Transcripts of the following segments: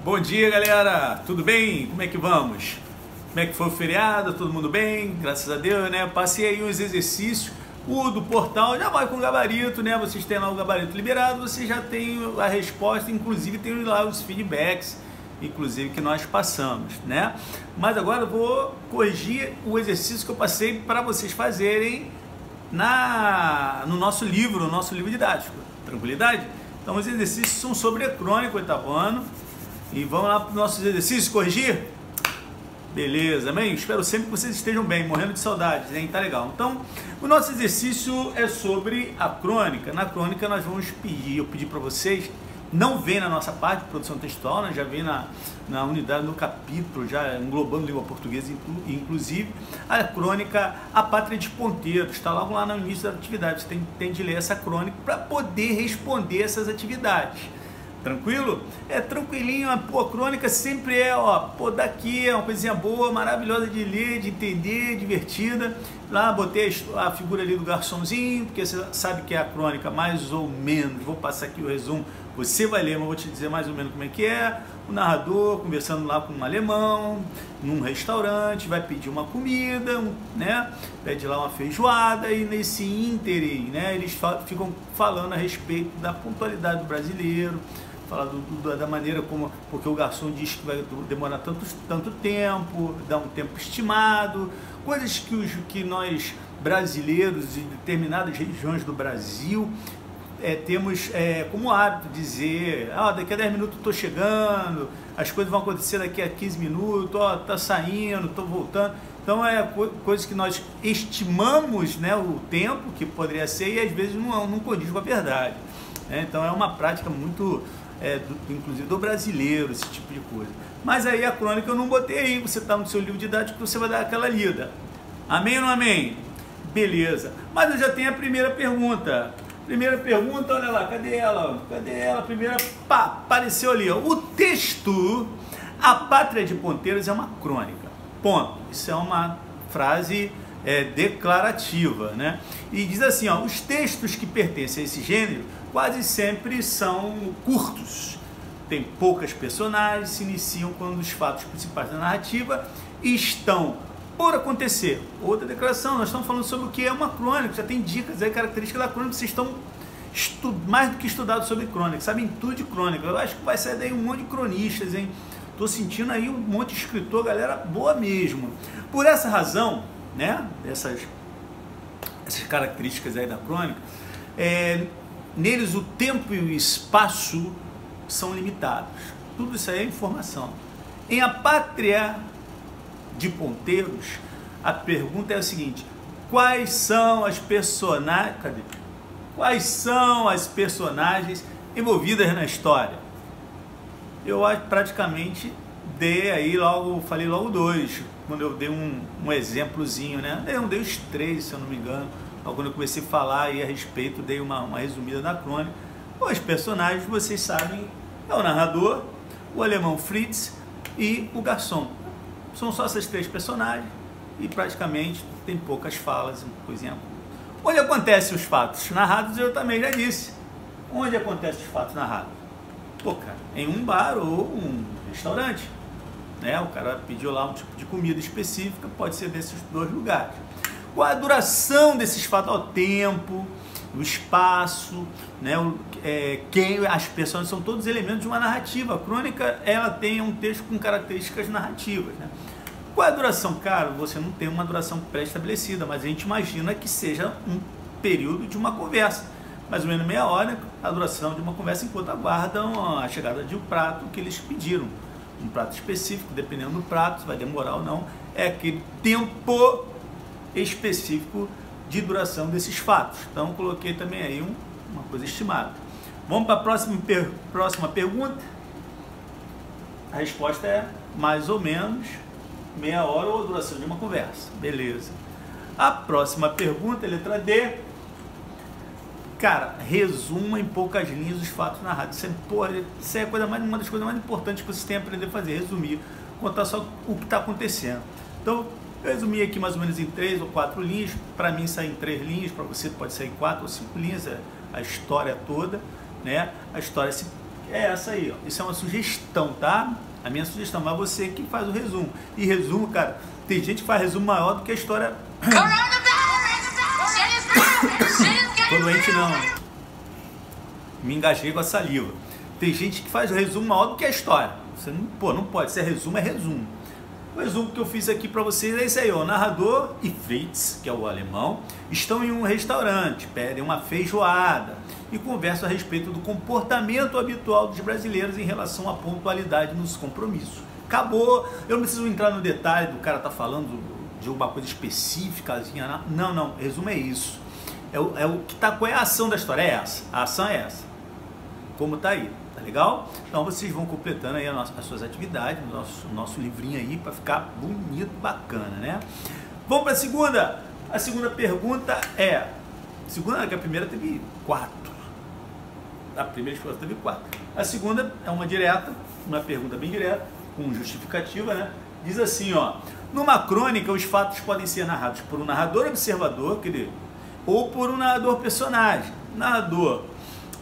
Bom dia, galera, tudo bem? Como é que vamos? Como é que foi o feriado? Todo mundo bem? Graças a Deus, né? Passei aí uns exercícios, o do portal já vai com gabarito, né? Vocês têm lá o gabarito liberado, você já tem a resposta, inclusive tem lá os feedbacks, inclusive que nós passamos, né? Mas agora eu vou corrigir o exercício que eu passei para vocês fazerem no nosso livro didático. Tranquilidade? Então os exercícios são sobre a crônica, oitavo ano. E vamos lá para os nossos exercícios, corrigir? Beleza, amém? Espero sempre que vocês estejam bem, morrendo de saudades, hein? Tá legal. Então, o nosso exercício é sobre a crônica. Na crônica nós vamos pedir, eu pedi para vocês, não vem na nossa parte de produção textual, né? Já vem na unidade, no capítulo, já englobando língua portuguesa, inclusive, a crônica A Pátria de Ponteiros, está logo lá no início da atividade. Você tem de ler essa crônica para poder responder essas atividades. Tranquilo? É tranquilinho, a crônica sempre é, daqui é uma coisinha boa, maravilhosa de ler, de entender, divertida. Lá botei a figura ali do garçomzinho, porque você sabe que é a crônica mais ou menos, vou passar aqui o resumo, você vai ler, mas vou te dizer mais ou menos como é que é. O narrador conversando lá com um alemão, num restaurante, vai pedir uma comida, né? Pede lá uma feijoada e nesse ínterim, né? Eles ficam falando a respeito da pontualidade do brasileiro, falar da maneira como, porque o garçom diz que vai demorar tanto tempo, dá um tempo estimado, coisas que nós brasileiros de determinadas regiões do Brasil temos como hábito dizer, daqui a 10 minutos estou chegando, as coisas vão acontecer daqui a 15 minutos, tá saindo, estou voltando. Então coisas que nós estimamos, né, o tempo que poderia ser e às vezes não condiz com a verdade. Então é uma prática muito, inclusive do brasileiro, esse tipo de coisa. Mas aí a crônica eu não botei aí, você está no seu livro didático, você vai dar aquela lida. Amém ou não amém? Beleza. Mas eu já tenho a primeira pergunta. Primeira pergunta, olha lá, cadê ela? Cadê ela? Primeira, apareceu ali, ó. O texto A Pátria de Ponteiros é uma crônica. Ponto. Isso é uma frase declarativa, né? E diz assim, ó, os textos que pertencem a esse gênero quase sempre são curtos. Tem poucas personagens, se iniciam quando os fatos principais da narrativa estão por acontecer. Outra declaração, nós estamos falando sobre o que é uma crônica, já tem dicas aí, características da crônica, vocês estão mais do que estudados sobre crônica, sabem tudo de crônica. Eu acho que vai sair daí um monte de cronistas, hein? Tô sentindo aí um monte de escritor, galera boa mesmo. Por essa razão, né, essas características aí da crônica, neles o tempo e o espaço são limitados. Tudo isso aí é informação. Em A Pátria de Ponteiros, a pergunta é a seguinte: quais são as personagens? Quais são as personagens envolvidas na história? Eu praticamente dei aí falei logo dois, quando eu dei um exemplozinho, né? Eu dei os três, se eu não me engano. Quando eu comecei a falar aí a respeito, dei uma resumida na crônica. Os personagens, vocês sabem, é o narrador, o alemão Fritz e o garçom. São só essas três personagens e praticamente tem poucas falas, uma coisinha. Onde acontecem os fatos narrados, eu também já disse. Onde acontecem os fatos narrados? Cara, em um bar ou um restaurante, né? O cara pediu lá um tipo de comida específica, pode ser desses dois lugares. Qual a duração desses fatos? O tempo, o espaço, né? Quem as pessoas são todos elementos de uma narrativa. A crônica, ela tem um texto com características narrativas, né? Qual é a duração? Cara, você não tem uma duração pré-estabelecida, mas a gente imagina que seja um período de uma conversa, mais ou menos meia hora, a duração de uma conversa enquanto aguardam a chegada de um prato que eles pediram. Um prato específico, dependendo do prato, se vai demorar ou não, é aquele tempo específico de duração desses fatos. Então, coloquei também aí uma coisa estimada. Vamos para a próxima pergunta. A resposta é mais ou menos meia hora ou a duração de uma conversa. Beleza. A próxima pergunta, letra D. Cara, resuma em poucas linhas os fatos narrados. Isso é uma das coisas mais importantes que vocês têm a aprender a fazer, resumir, contar só o que está acontecendo. Então, eu resumi aqui mais ou menos em 3 ou 4 linhas. Para mim sai em 3 linhas, para você pode sair em 4 ou 5 linhas, a história toda, né? A história é essa aí, ó. Isso é uma sugestão, tá? A minha sugestão, mas você que faz o resumo. E resumo, cara, tem gente que faz resumo maior do que a história. Tô doente não. Me engajei com a saliva. Tem gente que faz o resumo maior do que a história. Você não pode. Se é resumo, é resumo. O resumo que eu fiz aqui para vocês é isso aí, ó. O narrador e Fritz, que é o alemão, estão em um restaurante, pedem uma feijoada e conversam a respeito do comportamento habitual dos brasileiros em relação à pontualidade nos compromissos. Acabou. Eu não preciso entrar no detalhe do cara tá falando de alguma coisa específica. Não. Resumo é isso. Qual é a ação da história? É essa. A ação é essa. Como tá aí. Tá legal? Então vocês vão completando aí as suas atividades, o nosso livrinho aí, para ficar bonito, bacana, né? Vamos para a segunda. A segunda pergunta é... que a primeira teve 4. A primeira resposta teve 4. A segunda é uma direta, uma pergunta bem direta, com justificativa, né? Diz assim, ó. Numa crônica, os fatos podem ser narrados por um narrador observador, ou por um narrador personagem. Narrador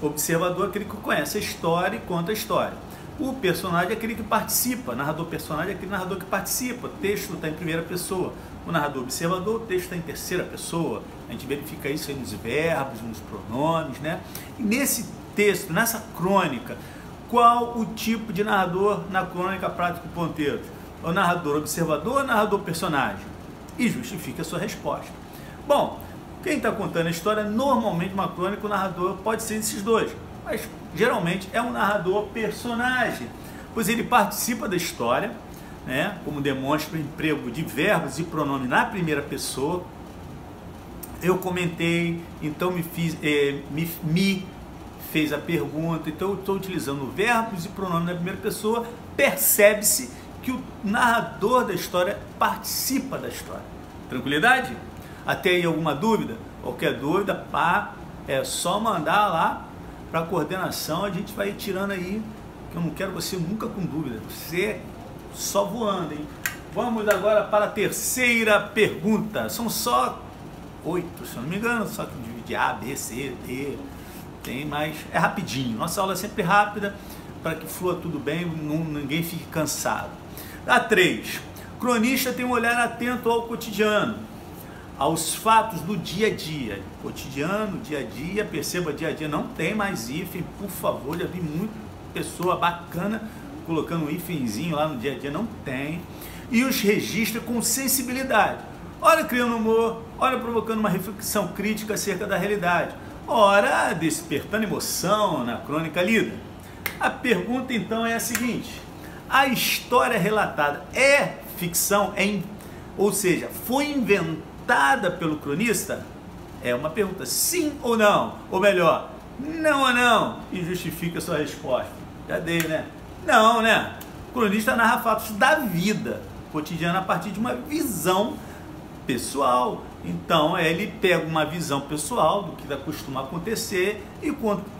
observador é aquele que conhece a história e conta a história. O personagem é aquele que participa. Narrador personagem é aquele narrador que participa. O texto está em primeira pessoa. O narrador observador, o texto está em terceira pessoa. A gente verifica isso aí nos verbos, nos pronomes, né? E nesse texto, nessa crônica, qual o tipo de narrador na crônica prática do ponteiro? O narrador observador ou o narrador personagem? E justifica a sua resposta. Bom, quem está contando a história, normalmente uma crônica, o narrador pode ser esses dois, mas geralmente é um narrador personagem, pois ele participa da história, né, como demonstra o emprego de verbos e pronomes na primeira pessoa. Eu comentei, então me fez a pergunta, então eu estou utilizando verbos e pronomes na primeira pessoa. Percebe-se que o narrador da história participa da história. Tranquilidade? Até aí alguma dúvida? Qualquer dúvida, pá, é só mandar lá para a coordenação, a gente vai tirando aí, que eu não quero você nunca com dúvida, você só voando, hein? Vamos agora para a terceira pergunta, são só 8, se eu não me engano, só que divide A, B, C, D, tem mais, é rapidinho, nossa aula é sempre rápida, para que flua tudo bem, ninguém fique cansado. A 3, cronista tem um olhar atento ao cotidiano, aos fatos do dia a dia, cotidiano, dia a dia, perceba dia a dia, não tem mais hífen, por favor, já vi muita pessoa bacana colocando um hífenzinho lá no dia a dia, não tem, e os registra com sensibilidade, ora criando humor, ora provocando uma reflexão crítica acerca da realidade, ora despertando emoção na crônica lida. A pergunta então é a seguinte, a história relatada é ficção, ou seja, foi inventada pelo cronista? É uma pergunta, sim ou não? Ou melhor, não ou não? E justifica a sua resposta. Já dei, né? Não, né? O cronista narra fatos da vida cotidiana a partir de uma visão pessoal. Então, ele pega uma visão pessoal do que costuma acontecer e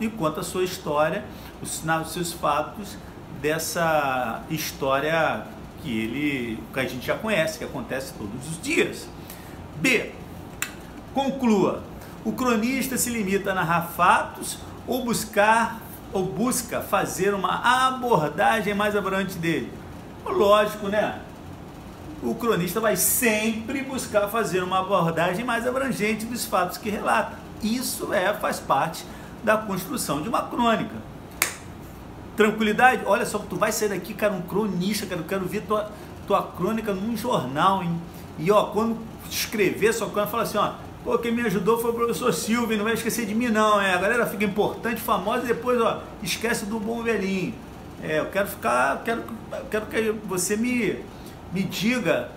conta a sua história, os seus fatos dessa história que a gente já conhece, que acontece todos os dias. B. Conclua. O cronista se limita a narrar fatos ou busca fazer uma abordagem mais abrangente dele? Lógico, né? O cronista vai sempre buscar fazer uma abordagem mais abrangente dos fatos que relata. Isso faz parte da construção de uma crônica. Tranquilidade? Olha só, tu vai sair daqui, cara, um cronista, cara, eu quero ver tua crônica num jornal, hein? E ó, quando escrever sua crônica, fala assim, ó, pô, quem me ajudou foi o professor Silvio, não vai esquecer de mim não, a galera fica importante, famosa e depois, ó, esquece do bom velhinho. Eu quero que você me diga,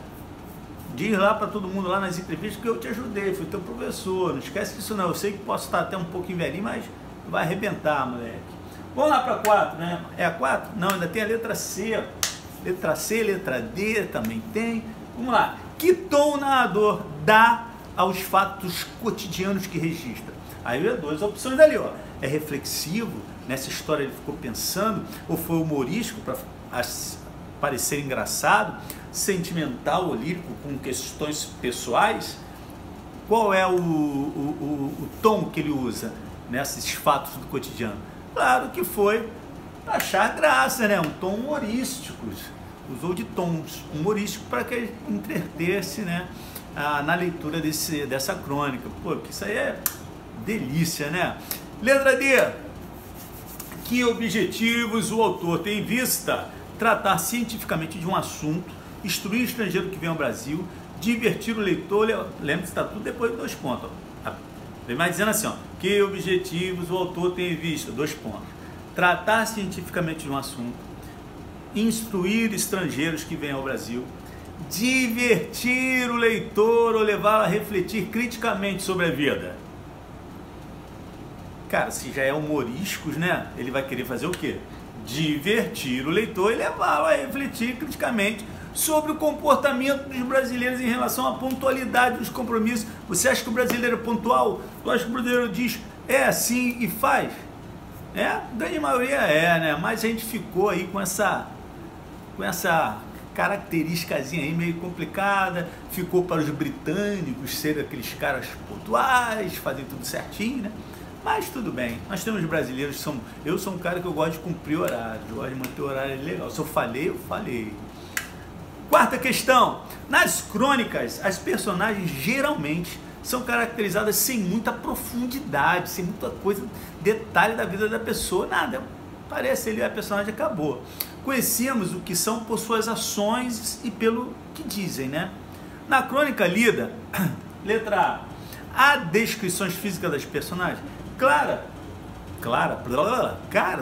diz lá para todo mundo lá nas entrevistas que eu te ajudei, fui teu professor, não esquece disso não, eu sei que posso estar até um pouquinho velhinho, mas vai arrebentar, moleque. Vamos lá para 4, né? É a 4? Não, ainda tem a letra C. Letra C, letra D também tem. Vamos lá. Que tom o narrador dá aos fatos cotidianos que registra? Aí duas opções ali, ó. É reflexivo, nessa história ele ficou pensando, ou foi humorístico para parecer engraçado, sentimental ou lírico com questões pessoais? Qual é o tom que ele usa nesses fatos do cotidiano? Claro que foi para achar graça, né? Um tom humorístico. Usou de tons humorísticos para que entretesse, né? Na leitura dessa crônica. Pô, que isso aí é delícia, né? Letra D. Que objetivos o autor tem em vista? Tratar cientificamente de um assunto, instruir o estrangeiro que vem ao Brasil, divertir o leitor. Lembra que está tudo depois de 2 pontos. Vem mais dizendo assim, ó, que objetivos o autor tem em vista? 2 pontos. Tratar cientificamente de um assunto, instruir estrangeiros que vêm ao Brasil, divertir o leitor ou levá-lo a refletir criticamente sobre a vida. Cara, se já é humorísticos, né? Ele vai querer fazer o quê? Divertir o leitor e levá-lo a refletir criticamente sobre o comportamento dos brasileiros em relação à pontualidade dos compromissos. Você acha que o brasileiro é pontual? Tu acha que o brasileiro diz é assim e faz? É, a grande maioria é, né? Mas a gente ficou aí com essa característicazinha aí meio complicada. Ficou para os britânicos serem aqueles caras pontuais, fazem tudo certinho, né? Mas tudo bem, nós temos brasileiros que são... Eu sou um cara que eu gosto de cumprir horário, eu gosto de manter o horário legal. Se eu falei, eu falei. Quarta questão. Nas crônicas, as personagens geralmente são caracterizadas sem muita profundidade, sem muita coisa, detalhe da vida da pessoa, nada. Parece ele, a personagem acabou. Conhecemos o que são por suas ações e pelo que dizem, né? Na crônica lida, letra A, há descrições físicas das personagens? Cara,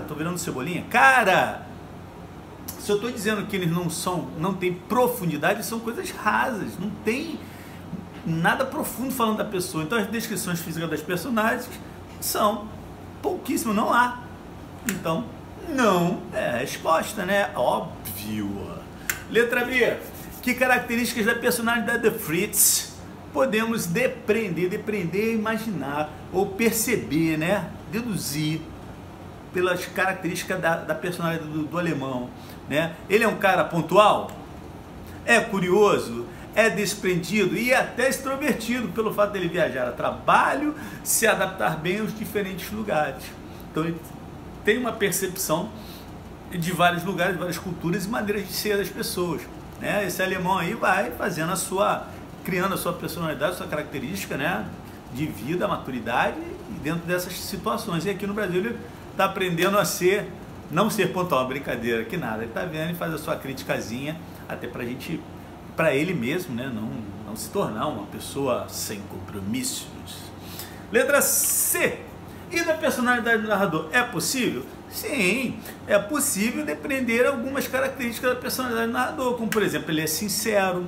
tô virando cebolinha. Cara, se eu tô dizendo que eles não têm profundidade, são coisas rasas, não tem nada profundo falando da pessoa. Então as descrições físicas das personagens são pouquíssimas, não há. Então, não é a resposta, né? Óbvio. Letra B. Que características da personalidade da Fritz podemos depreender, imaginar ou perceber, né? Deduzir pelas características da personalidade do alemão, né? Ele é um cara pontual, é curioso, é desprendido e até extrovertido pelo fato dele viajar a trabalho, se adaptar bem aos diferentes lugares. Então ele tem uma percepção de vários lugares, várias culturas e maneiras de ser das pessoas, né? Esse alemão aí vai fazendo criando a sua personalidade, a sua característica, né, de vida, maturidade e dentro dessas situações. E aqui no Brasil ele está aprendendo a não ser pontual, brincadeira, que nada. Ele está vendo e faz a sua criticazinha, até para ele mesmo, né, não se tornar uma pessoa sem compromissos. Letra C. E da personalidade do narrador, é possível? Sim, é possível depreender algumas características da personalidade do narrador, como por exemplo, ele é sincero,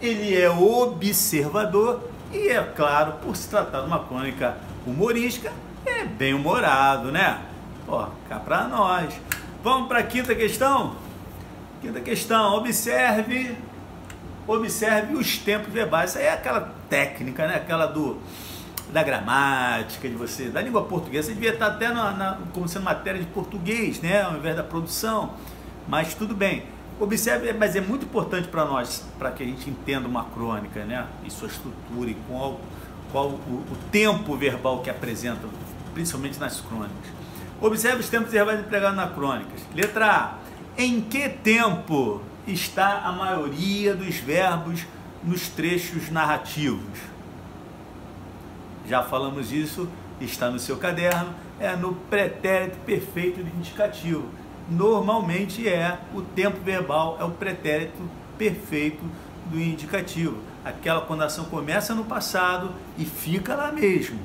ele é observador e, é claro, por se tratar de uma crônica humorística, é bem humorado, né? Pô, cá pra nós. Vamos para a quinta questão? Quinta questão, observe os tempos verbais. Isso aí é aquela técnica, né? Aquela da gramática, da língua portuguesa. Você devia estar até como sendo matéria de português, né? Ao invés da produção, mas tudo bem. Observe, mas é muito importante para nós, para que a gente entenda uma crônica, né? E sua estrutura e qual o tempo verbal que apresenta, principalmente nas crônicas. Observe os tempos verbais empregados na crônica. Letra A. Em que tempo está a maioria dos verbos nos trechos narrativos? Já falamos disso, está no seu caderno, é no pretérito perfeito de indicativo. Normalmente o tempo verbal é o pretérito perfeito do indicativo. Aquela quando a ação começa no passado e fica lá mesmo.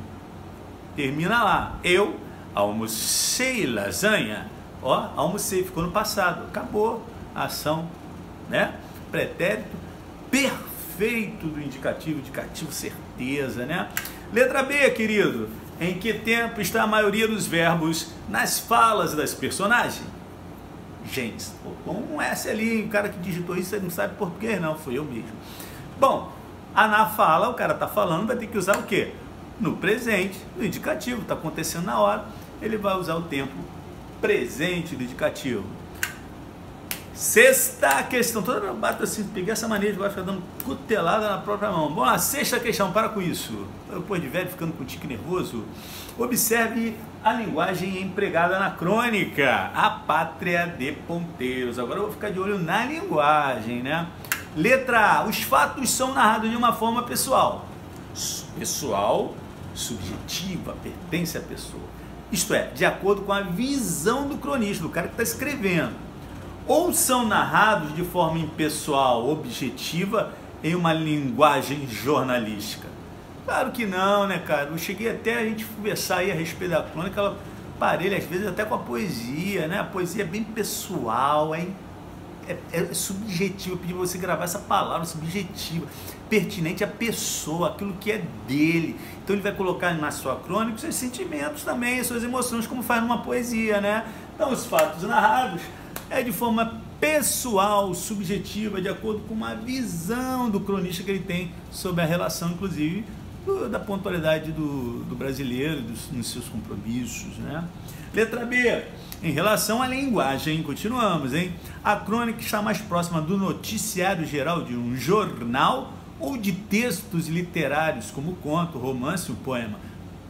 Termina lá. Eu almocei lasanha. Ó, almocei, ficou no passado. Acabou a ação, né? Pretérito perfeito do indicativo, certeza, né? Letra B, querido. Em que tempo está a maioria dos verbos nas falas das personagens? gens. Um S ali, o cara que digitou isso, ele não sabe português não, foi eu mesmo. Bom, a na fala, o cara tá falando, vai ter que usar o quê? No presente, no indicativo, tá acontecendo na hora, ele vai usar o tempo presente do indicativo. Sexta questão, toda hora eu bato assim, peguei essa mania de ficar dando cutelada na própria mão. Bom, a sexta questão, para com isso. Depois de velho, ficando com um tique nervoso. Observe a linguagem empregada na crônica, a pátria de Ponteiros. Agora eu vou ficar de olho na linguagem, né? Letra A, os fatos são narrados de uma forma pessoal. Pessoal, subjetiva, pertence à pessoa. Isto é, de acordo com a visão do cronista, do cara que está escrevendo. Ou são narrados de forma impessoal, objetiva, em uma linguagem jornalística? Claro que não, né, cara? Eu cheguei até a gente conversar aí a respeito da crônica, ela parelha às vezes até com a poesia, né? A poesia é bem pessoal, é subjetiva. Eu pedi você gravar essa palavra, subjetiva, pertinente à pessoa, aquilo que é dele. Então ele vai colocar na sua crônica os seus sentimentos também, as suas emoções, como faz numa poesia, né? Então os fatos narrados é de forma pessoal, subjetiva, de acordo com uma visão do cronista que ele tem sobre a relação, inclusive, da pontualidade do brasileiro, nos seus compromissos, né? Letra B, em relação à linguagem, continuamos, hein? A crônica está mais próxima do noticiário geral de um jornal ou de textos literários, como conto, romance ou poema?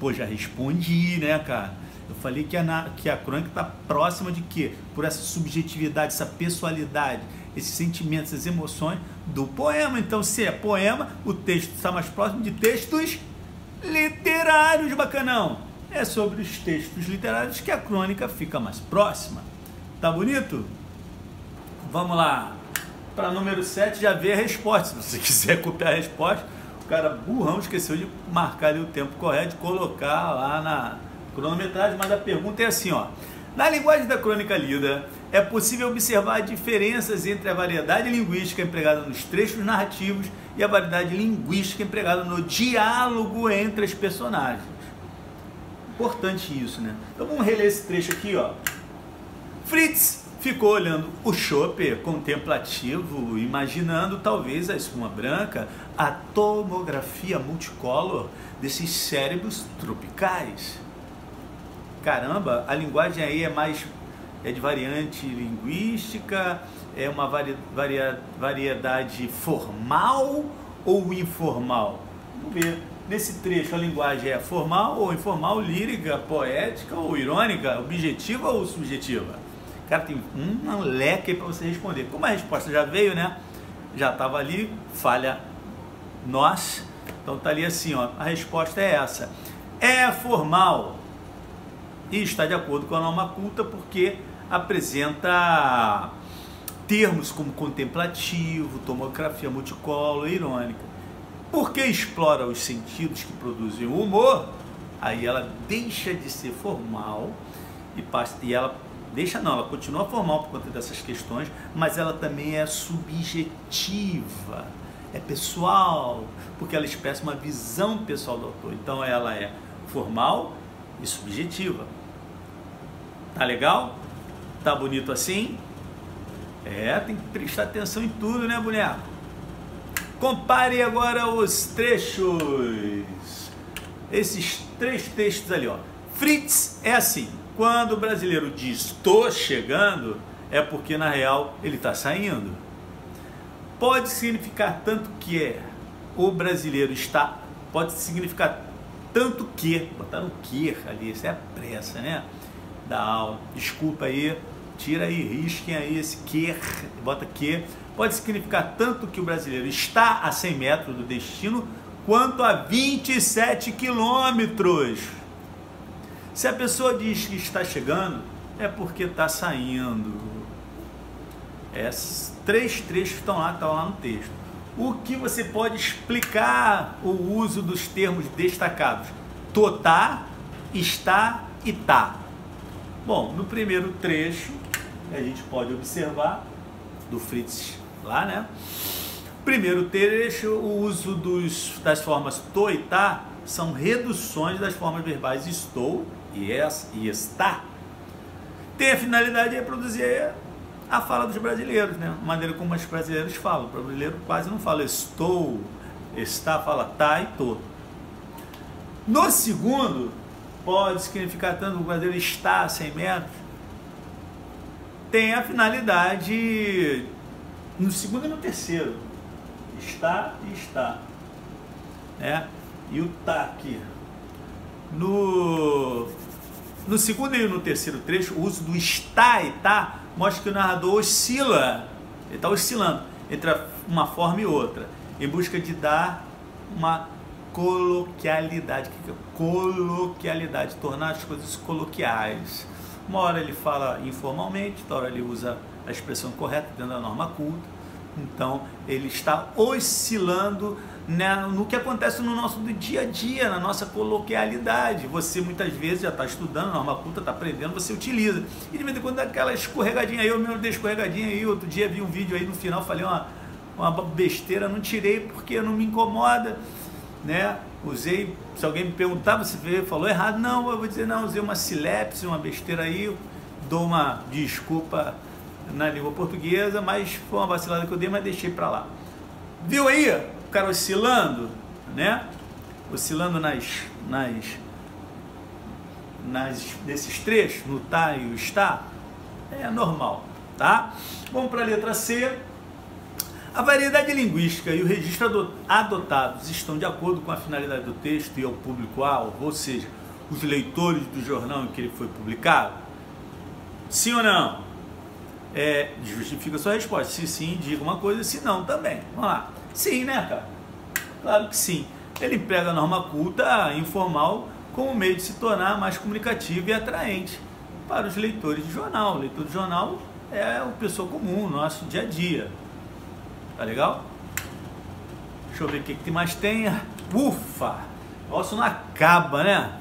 Pô, já respondi, né, cara? Eu falei que a crônica está próxima de quê? Por essa subjetividade, essa pessoalidade, esses sentimentos, essas emoções do poema. Então, se é poema, o texto está mais próximo de textos literários, bacanão. É sobre os textos literários que a crônica fica mais próxima. Tá bonito? Vamos lá. Para número 7 já vê a resposta. Se você quiser copiar a resposta, o cara burrão esqueceu de marcar ali o tempo correto, de colocar lá na cronometragem, mas a pergunta é assim, ó. Na linguagem da crônica lida, é possível observar diferenças entre a variedade linguística empregada nos trechos narrativos e a variedade linguística empregada no diálogo entre as personagens. Importante isso, né? Então vamos reler esse trecho aqui, ó. Fritz ficou olhando o chope contemplativo, imaginando talvez a espuma branca, a tomografia multicolor desses cérebros tropicais. Caramba, a linguagem aí é de variante linguística, é uma variedade formal ou informal? Vamos ver. Nesse trecho a linguagem é formal ou informal, lírica, poética ou irônica, objetiva ou subjetiva? Cara, tem um leque aí para você responder. Como a resposta já veio, né? Já estava ali, falha nós. Então tá ali assim, ó. A resposta é essa. É formal. E está de acordo com a norma culta porque apresenta termos como contemplativo, tomografia multicolor, irônica. Porque explora os sentidos que produzem o humor, aí ela deixa de ser formal ela continua formal por conta dessas questões, mas ela também é subjetiva, é pessoal, porque ela expressa uma visão pessoal do autor. Então ela é formal e subjetiva. Tá legal? Tá bonito assim? Tem que prestar atenção em tudo, né, boneco? Compare agora os trechos. Esses 3 textos ali, ó. Fritz é assim. Quando o brasileiro diz "tô chegando", é porque na real ele está saindo. Pode significar tanto que o brasileiro está. Pode significar tanto que. Botaram que ali, isso é a pressa, né? Da aula. Desculpa aí, tira aí, risquem aí esse que, bota que. Pode significar tanto que o brasileiro está a 100 metros do destino, quanto a 27 quilômetros. Se a pessoa diz que está chegando, é porque está saindo. Esses 3 trechos estão lá no texto. O que você pode explicar o uso dos termos destacados? Tô, tá, está e tá. Bom, no primeiro trecho, a gente pode observar, do Fritz lá, né? Primeiro trecho, o uso das formas tô e tá são reduções das formas verbais estou e está. Tem a finalidade de reproduzir a fala dos brasileiros, né? A maneira como os brasileiros falam. O brasileiro quase não fala estou, está, fala tá e tô. No segundo, pode significar tanto o brasileiro está a 100 metros, tem a finalidade no segundo e no terceiro. Está e está. Né? E o tá aqui. No segundo e no terceiro trecho, o uso do está e tá mostra que o narrador oscila, ele está oscilando entre uma forma e outra, em busca de dar uma coloquialidade, coloquialidade, tornar as coisas coloquiais. Uma hora ele fala informalmente, outra hora ele usa a expressão correta dentro da norma culta. Então ele está oscilando, né, no que acontece no nosso dia a dia, na nossa coloquialidade. Você muitas vezes já está estudando, norma culta, está aprendendo, você utiliza. E de vez em quando dá aquela escorregadinha aí, eu mesmo dei escorregadinha aí, outro dia vi um vídeo aí no final, falei uma besteira, não tirei porque não me incomoda, né? Usei, se alguém me perguntar, você falou errado, não, eu vou dizer não, usei uma silepse, uma besteira aí, dou uma desculpa na língua portuguesa, mas foi uma vacilada que eu dei, mas deixei pra lá. Viu aí? O cara oscilando, né? Oscilando nesses trechos, no tá e o está, é normal, tá? Vamos para a letra C. A variedade linguística e o registro adotados estão de acordo com a finalidade do texto e ao público-alvo, ou seja, os leitores do jornal em que ele foi publicado? Sim ou não? Justifica a sua resposta. Se sim, diga uma coisa, se não, também. Vamos lá. Sim, né, cara? Claro que sim. Ele emprega a norma culta informal como meio de se tornar mais comunicativo e atraente para os leitores de jornal. O leitor de jornal é o pessoa comum, nosso dia a dia. Tá legal? Deixa eu ver o que mais tem. Ufa! O negócio não acaba, né?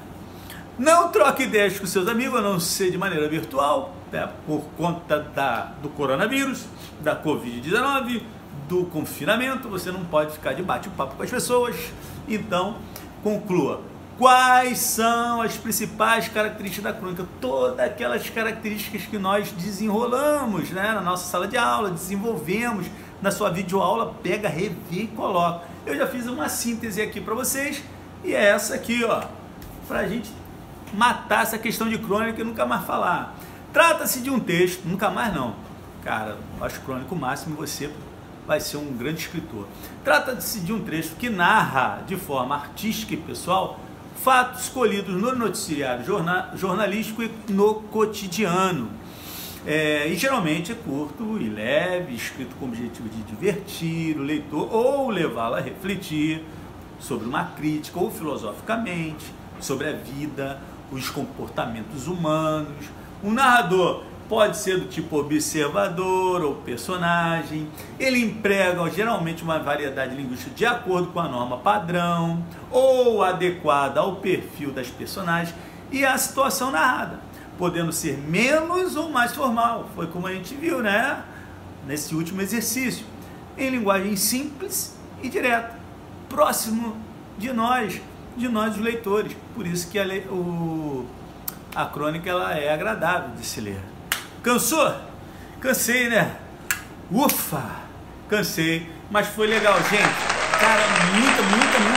Não troque ideias com seus amigos, a não ser de maneira virtual, né? Por conta do coronavírus, da Covid-19, do confinamento. Você não pode ficar de bate-papo com as pessoas. Então, conclua. Quais são as principais características da crônica? Todas aquelas características que nós desenrolamos, né, na nossa sala de aula, desenvolvemos na sua videoaula, pega, revê e coloca. Eu já fiz uma síntese aqui para vocês e é essa aqui, ó, para a gente matar essa questão de crônica e nunca mais falar. Trata-se de um texto, nunca mais não. Cara, eu acho crônico máximo, você vai ser um grande escritor. Trata-se de um texto que narra de forma artística e pessoal fatos escolhidos no noticiário jornalístico e no cotidiano. E geralmente é curto e leve, escrito com o objetivo de divertir o leitor ou levá-lo a refletir sobre uma crítica ou filosoficamente sobre a vida, os comportamentos humanos. O narrador pode ser do tipo observador ou personagem. Ele emprega geralmente uma variedade linguística de acordo com a norma padrão ou adequada ao perfil das personagens e à situação narrada, podendo ser menos ou mais formal. Foi como a gente viu, né? Nesse último exercício. Em linguagem simples e direta, próximo de nós os leitores. Por isso que a crônica ela é agradável de se ler. Cansou? Cansei, né? Ufa! Cansei, mas foi legal, gente. Cara, muita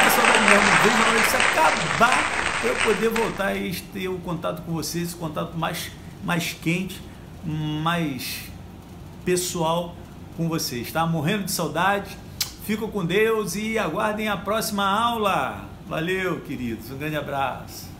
saudade mesmo. Vejo a hora disso acabar para eu poder voltar e ter o contato com vocês, esse contato mais quente, mais pessoal com vocês, tá? Morrendo de saudade. Fico com Deus e aguardem a próxima aula. Valeu, queridos. Um grande abraço.